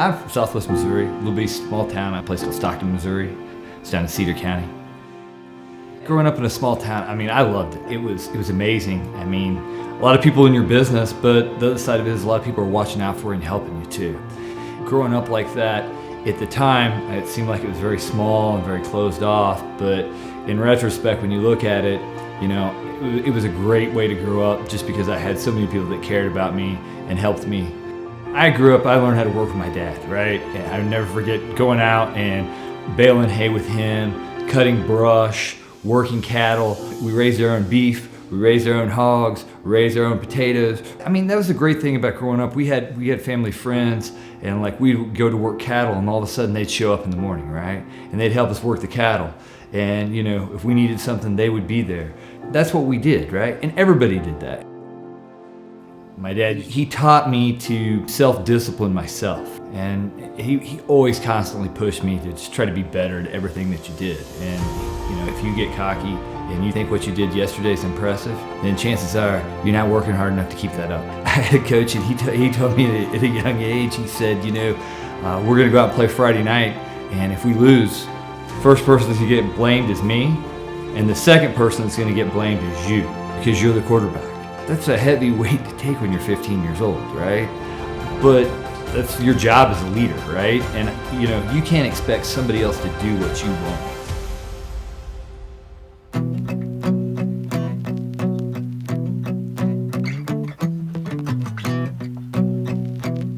I'm from Southwest Missouri, a little bitty small town, a place called Stockton, Missouri. It's down in Cedar County. Growing up in a small town, I mean, I loved it. It was amazing. I mean, a lot of people in your business, but the other side of it is a lot of people are watching out for you and helping you too. Growing up like that, at the time, it seemed like it was very small and very closed off, but in retrospect, when you look at it, you know, it was a great way to grow up just because I had so many people that cared about me and helped me. I learned how to work with my dad, right? And I never forget going out and baling hay with him, cutting brush, working cattle. We raised our own beef, we raised our own hogs, we raised our own potatoes. I mean, that was the great thing about growing up. We had family friends, and like we'd go to work cattle, and all of a sudden they'd show up in the morning, right? And they'd help us work the cattle. And you know, if we needed something, they would be there. That's what we did, right? And everybody did that. My dad, he taught me to self-discipline myself. And he always constantly pushed me to just try to be better at everything that you did. And you know, if you get cocky and you think what you did yesterday is impressive, then chances are you're not working hard enough to keep that up. I had a coach, and he told me at a young age, he said, you know, we're gonna go out and play Friday night, and if we lose, first person that's gonna get blamed is me, and the second person that's gonna get blamed is you, because you're the quarterback. That's a heavy weight to take when you're 15 years old, right? But that's your job as a leader, right? And you know, you can't expect somebody else to do what you want.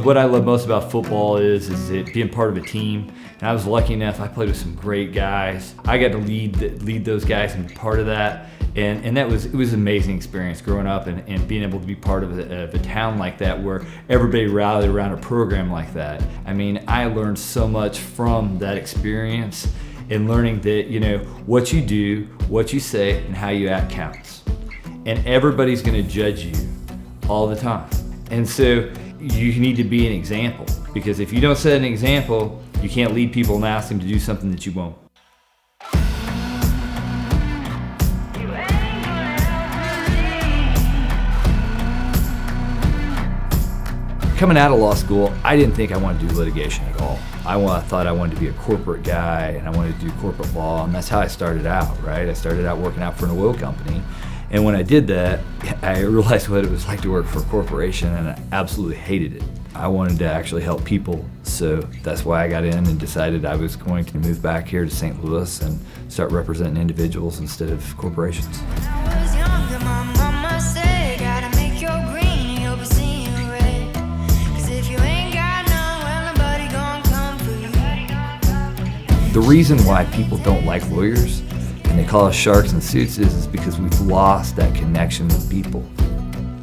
What I love most about football is it being part of a team. And I was lucky enough, I played with some great guys. I got to lead those guys and be part of that. And it was an amazing experience growing up and being able to be part of a town like that where everybody rallied around a program like that. I mean, I learned so much from that experience and learning that, you know, what you do, what you say, and how you act counts. And everybody's gonna judge you all the time. And so you need to be an example, because if you don't set an example, you can't lead people and ask them to do something that you won't. Coming out of law school, I didn't think I wanted to do litigation at all. I thought I wanted to be a corporate guy, and I wanted to do corporate law, and that's how I started out, right? I started out working out for an oil company, and when I did that, I realized what it was like to work for a corporation, and I absolutely hated it. I wanted to actually help people, so that's why I got in and decided I was going to move back here to St. Louis and start representing individuals instead of corporations. The reason why people don't like lawyers and they call us sharks in suits is because we've lost that connection with people.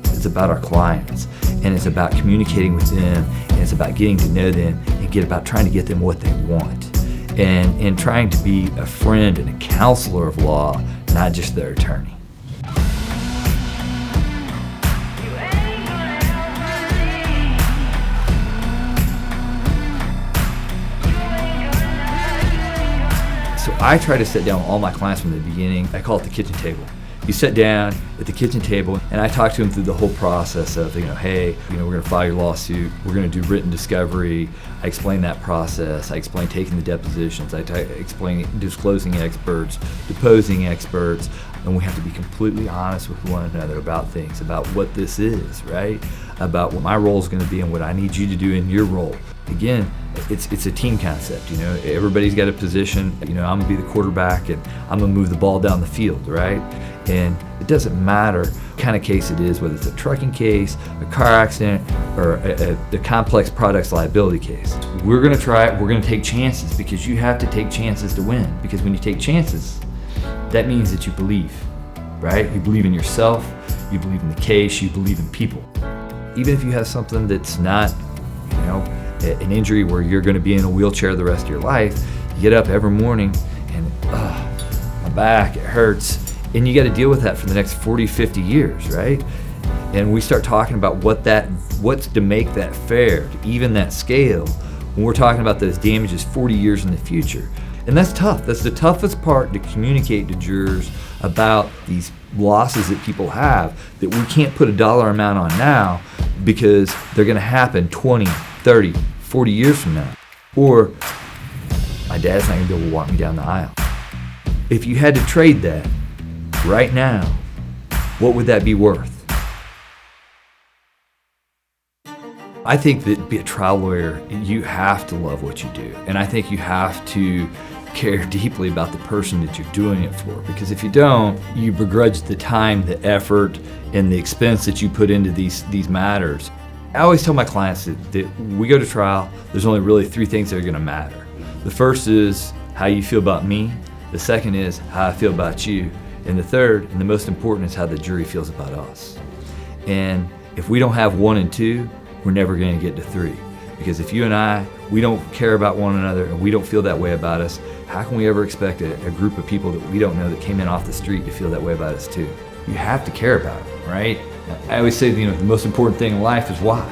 It's about our clients, and it's about communicating with them, and it's about getting to know them and about trying to get them what they want, and trying to be a friend and a counselor of law, not just their attorney. So I try to sit down with all my clients from the beginning. I call it the kitchen table. You sit down at the kitchen table, and I talk to them through the whole process of, you know, hey, you know, we're going to file your lawsuit. We're going to do written discovery. I explain that process. I explain taking the depositions. I explain disclosing experts, deposing experts, and we have to be completely honest with one another about things, about what this is, right? About what my role is going to be and what I need you to do in your role. Again, it's a team concept, you know. Everybody's got a position. You know, I'm gonna be the quarterback and I'm gonna move the ball down the field, right? And it doesn't matter what kind of case it is, whether it's a trucking case, a car accident, or a complex products liability case. We're gonna try it. We're gonna take chances, because you have to take chances to win. Because when you take chances, that means that you believe, right? You believe in yourself. You believe in the case. You believe in people. Even if you have something that's not, you know, an injury where you're going to be in a wheelchair the rest of your life, you get up every morning and my back, it hurts, and you got to deal with that for the next 40, 50 years, right? And we start talking about what's to make that fair, to even that scale, when we're talking about those damages 40 years in the future. And that's tough. That's the toughest part, to communicate to jurors about these losses that people have that we can't put a dollar amount on now, because they're going to happen 20, 30, 40 years from now. Or my dad's not gonna be able to walk me down the aisle. If you had to trade that right now, what would that be worth? I think that to be a trial lawyer, you have to love what you do. And I think you have to care deeply about the person that you're doing it for. Because if you don't, you begrudge the time, the effort, and the expense that you put into these matters. I always tell my clients that we go to trial, there's only really 3 things that are gonna matter. The first is how you feel about me. The second is how I feel about you. And the third, and the most important, is how the jury feels about us. And if we don't have 1 and 2, we're never gonna get to 3. Because if you and I, we don't care about one another and we don't feel that way about us, how can we ever expect a group of people that we don't know that came in off the street to feel that way about us too? You have to care about it, right? I always say, the most important thing in life is why.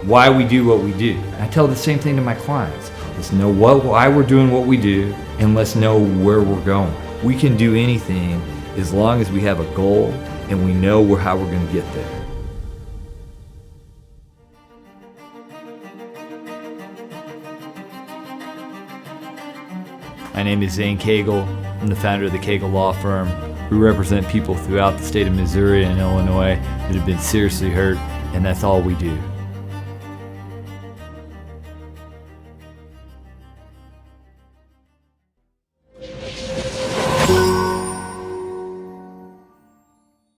Why we do what we do. I tell the same thing to my clients. Let's know why we're doing what we do, and let's know where we're going. We can do anything as long as we have a goal and we know how we're gonna get there. My name is Zane Cagle. I'm the founder of the Cagle Law Firm. We represent people throughout the state of Missouri and Illinois that have been seriously hurt, and that's all we do.